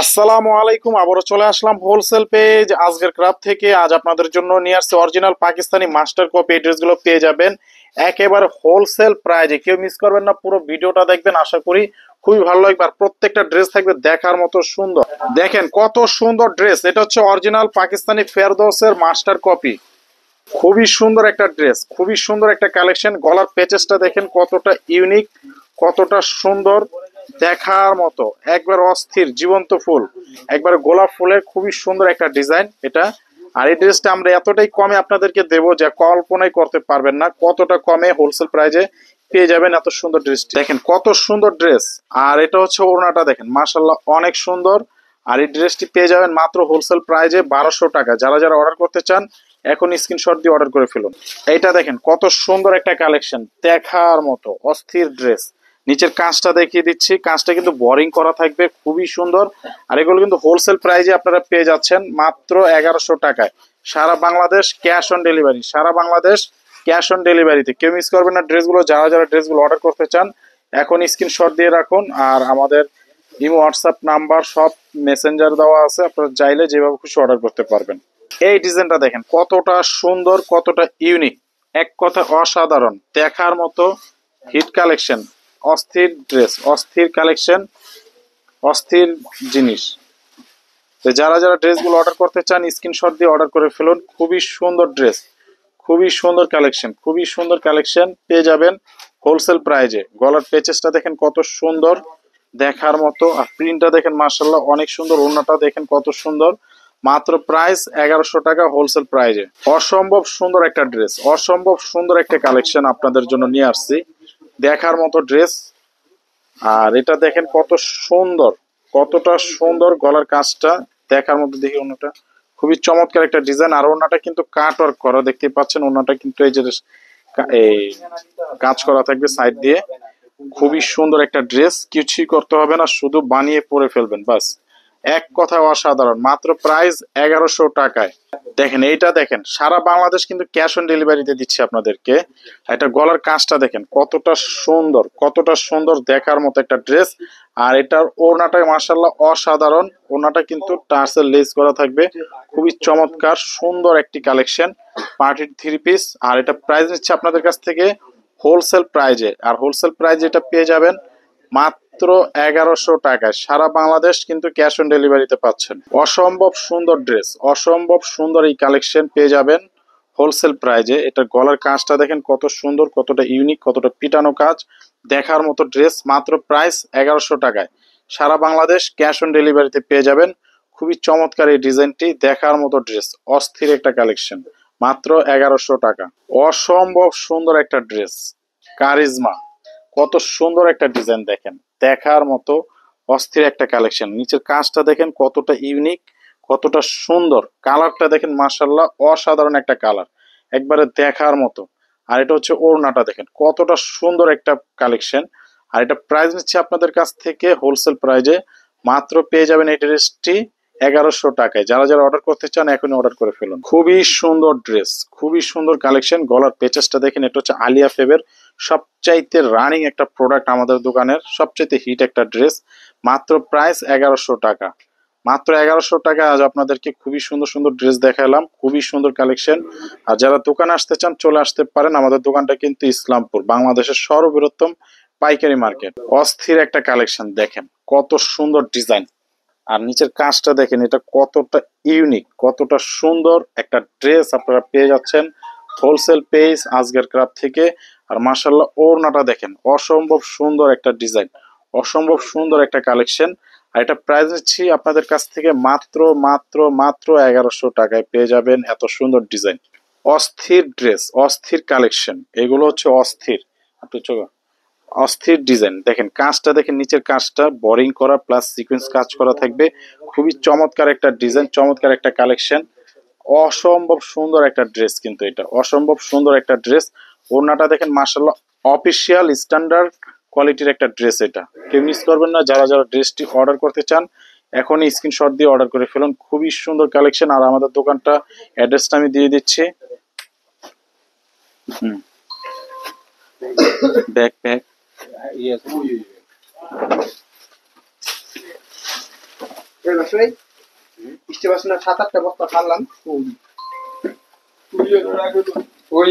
আসসালামু আলাইকুম, আবারও চলে আসলাম হোলসেল পেজ আজকের ক্রাফট থেকে। আজ আপনাদের জন্য নিয়ে আসছে অরিজিনাল পাকিস্তানি মাস্টার কপি। এই ড্রেসগুলো পেয়ে যাবেন একেবারে হোলসেল প্রাইজে, কেউ মিস করবেন না, পুরো ভিডিওটা দেখবেন, আশা করি খুবই ভালো লাগবে। আর প্রত্যেকটা ড্রেস থাকবে দেখার মতো সুন্দর। দেখেন কত সুন্দর ড্রেস, এটা হচ্ছে অরিজিনাল পাকিস্তানি ফেরদৌসের মাস্টার কপি। খুবই সুন্দর একটা ড্রেস, খুবই সুন্দর একটা কালেকশন। গলার পেচেসটা দেখেন কতটা ইউনিক, কতটা সুন্দর, দেখার মতো, একবার অস্থির জীবন্ত ফুল, একবার গোলাপ ফুলের খুবই সুন্দর একটা ডিজাইন এটা। আর এই ড্রেসটা আমরা এতটাই কমে আপনাদেরকে দেবো যে কল্পনাই করতে পারবেন না কতটা কমে হোলসেল প্রাইজে পেয়ে যাবেন এত সুন্দর ড্রেসটি। দেখেন কত সুন্দর ড্রেস। আর এটা হচ্ছে ওড়নাটা দেখেন, মাশাল্লাহ অনেক সুন্দর। আর এই ড্রেসটি পেয়ে যাবেন মাত্র হোলসেল প্রাইজে 1200 টাকা। যারা যারা অর্ডার করতে চান এখন স্ক্রিনশট দিয়ে অর্ডার করে ফেলুন। এইটা দেখেন কত সুন্দর একটা কালেকশন, দেখার মতো অস্থির ড্রেস। নিচের কাজটা দেখিয়ে দিচ্ছি, কাজটা কিন্তু বোরিং করা থাকবে, খুবই সুন্দর। আর এগুলো কিন্তু হোলসেল প্রাইজে আপনারা পেয়ে যাচ্ছেন মাত্র 1100 টাকায়। সারা বাংলাদেশ ক্যাশ অন ডেলিভারি, সারা বাংলাদেশ ক্যাশ অন ডেলিভারিতে। কেউ মিস করবেন না ড্রেসগুলো। যারা যারা ড্রেসগুলো অর্ডার করতে চান এখন স্ক্রিনশট দিয়ে রাখুন। আর আমাদের ইমো হোয়াটসঅ্যাপ নাম্বার সব মেসেঞ্জার দেওয়া আছে, আপনারা চাইলে যেভাবে খুশি অর্ডার করতে পারবেন। এই ডিজাইনটা দেখেন কতটা সুন্দর, কতটা ইউনিক, এক কথা অসাধারণ, দেখার মতো হিট কালেকশন। অস্থির ড্রেস, অস্থির কালেকশন, অস্থির জিনিস। তো যারা যারা ড্রেসগুলো অর্ডার করতে চান স্ক্রিনশট দিয়ে অর্ডার করে ফেলুন। খুবই সুন্দর ড্রেস, খুবই সুন্দর কালেকশন, খুবই সুন্দর কালেকশন পেয়ে যাবেন হোলসেল প্রাইজে। গলার পেচেসটা দেখেন কত সুন্দর, দেখার মতো। আর প্রিন্টটা দেখেন মাশাল্লাহ অনেক সুন্দর। ওড়নাটা দেখেন কত সুন্দর। মাত্র প্রাইস 1100 টাকা হোলসেল প্রাইজে। অসম্ভব সুন্দর একটা ড্রেস, অসম্ভব সুন্দর একটা কালেকশন আপনাদের জন্য নিয়ে আসছি, দেখার মতো ড্রেস। আর এটা দেখেন কত সুন্দর, কতটা সুন্দর গলার কাজটা, দেখার মতো। দেখি ওড়নাটা খুবই চমৎকার একটা ডিজাইন। আর ওড়নাটা কিন্তু কাট ওয়ার্ক করা, দেখতে পাচ্ছেন। ওড়নাটা কিন্তু এই যে এই কাজ করা থাকবে সাইড দিয়ে। খুবই সুন্দর একটা ড্রেস, কিছুই করতে হবে না, শুধু বানিয়ে পরে ফেলবেন বাস। এক কথা অসাধারণ, মাত্র প্রাইস 1100 টাকায়। দেখেন এইটা দেখেন, সারা বাংলাদেশ কিন্তু ক্যাশ অন ডেলিভারিতে দিচ্ছে আপনাদেরকে। এটা গলার কাজটা দেখেন কতটা সুন্দর, কতটা সুন্দর, দেখার মতো একটা ড্রেস। আর এটার ওড়নাটা মাশাআল্লাহ অসাধারণ। ওড়নাটা কিন্তু টার্সেল লেস করা থাকবে, খুবই চমৎকার সুন্দর একটি কালেকশন, পার্টির থ্রি পিস। আর এটা প্রাইস নিচ্ছে আপনাদের কাছ থেকে হোলসেল প্রাইজে। আর হোলসেল প্রাইজে এটা পেয়ে যাবেন মাত্র 1100 টাকায়। সারা বাংলাদেশ কিন্তু ক্যাশ অন ডেলিভারিতে পাচ্ছেন। অসম্ভব সুন্দর ড্রেস, অসম্ভব সুন্দর এই কালেকশন পেয়ে যাবেন হোলসেল প্রাইজে। এটা গলার কাজটা দেখেন কত সুন্দর, কতটা ইউনিক, কতটা পিটানো কাজ, দেখার মতো ড্রেস। মাত্র প্রাইস 1100 টাকায়। সারা বাংলাদেশ ক্যাশ অন ডেলিভারিতে পেয়ে যাবেন। খুবই চমৎকার এই ডিজাইনটি, দেখার মতো ড্রেস, অস্থির একটা কালেকশন, মাত্র 1100 টাকা। অসম্ভব সুন্দর একটা ড্রেস, কারিজমা, কত সুন্দর একটা ডিজাইন দেখেন, দেখার মতো অস্থির একটা কালেকশন। নিচের কাজটা দেখেন কতটা ইউনিক, কতটা সুন্দর। কালারটা দেখেন মাশাল্লাহ অসাধারণ একটা কালার, একবারে দেখার মতো। আর এটা হচ্ছে ওড়নাটা দেখেন কতটা সুন্দর একটা কালেকশন। আর এটা প্রাইস নিচ্ছে আপনাদের কাছ থেকে হোলসেল প্রাইজে। মাত্র পেয়ে যাবেন এই ড্রেসটি 1100 টাকায়। যারা যারা অর্ডার করতে চান এখনই অর্ডার করে ফেলুন। খুবই সুন্দর ড্রেস, খুবই সুন্দর কালেকশন। গলার পেচেসটা দেখেন, এটা হচ্ছে আলিয়া ফেবের সবচাইতে রানিং একটা প্রোডাক্ট, আমাদের দোকানের সবচাইতে হিট একটা ড্রেস। মাত্র প্রাইস 1100 টাকা, মাত্র 1100 টাকা। আজ আপনাদেরকে খুবই সুন্দর সুন্দর ড্রেস দেখালাম, খুবই সুন্দর কালেকশন। আর যারা দোকানে আসতে চান চলে আসতে পারেন। আমাদের দোকানটা কিন্তু ইসলামপুর, বাংলাদেশের সর্ববৃহত্তম পাইকারি মার্কেট। অস্থির একটা কালেকশন দেখেন, কত সুন্দর ডিজাইন। আর নিচের কাজটা দেখেন, এটা কতটা ইউনিক, কতটা সুন্দর একটা ড্রেস আপনারা পেয়ে যাচ্ছেন হোলসেল পেজ আজকের ক্রাফট থেকে। আর মাশাল্লাহ ওড়নাটা দেখেন, অসম্ভব সুন্দর একটা ডিজাইন, অসম্ভব সুন্দর একটা কালেকশন। আর এটা প্রাইস নিচ্ছি আপনাদের কাছ থেকে মাত্র মাত্র মাত্র 1100 টাকায় পেয়ে যাবেন এত সুন্দর ডিজাইন। অস্থির ড্রেস, অস্থির কালেকশন, এগুলো হচ্ছে অস্থির। আপনি চলো, অস্থির ডিজাইন দেখেন। কাজটা দেখেন, নিচের কাজটা বোরিং করা প্লাস সিকোয়েন্স কাজ করা থাকবে। খুবই চমৎকার একটা ডিজাইন, চমৎকার একটা কালেকশন। অসম্ভব সুন্দর একটা ড্রেস, কিন্তু এটা অসম্ভব সুন্দর একটা ড্রেস। ওড়নাটা দেখেন মাশাআল্লাহ অফিসিয়াল স্ট্যান্ডার্ড কোয়ালিটির একটা ড্রেস। এটা কেউ মিস করবেন না। যারা যারা ড্রেসটি অর্ডার করতে চান এখনই স্ক্রিনশট দিয়ে অর্ডার করে ফেলুন। খুবই সুন্দর কালেকশন। আর আমাদের দোকানটা অ্যাড্রেসটা আমি দিয়ে দিচ্ছি। হুম, ব্যাক ব্যাক। বৃষ্টি বাসনা 7-8টা বস্তা খালাম। ওই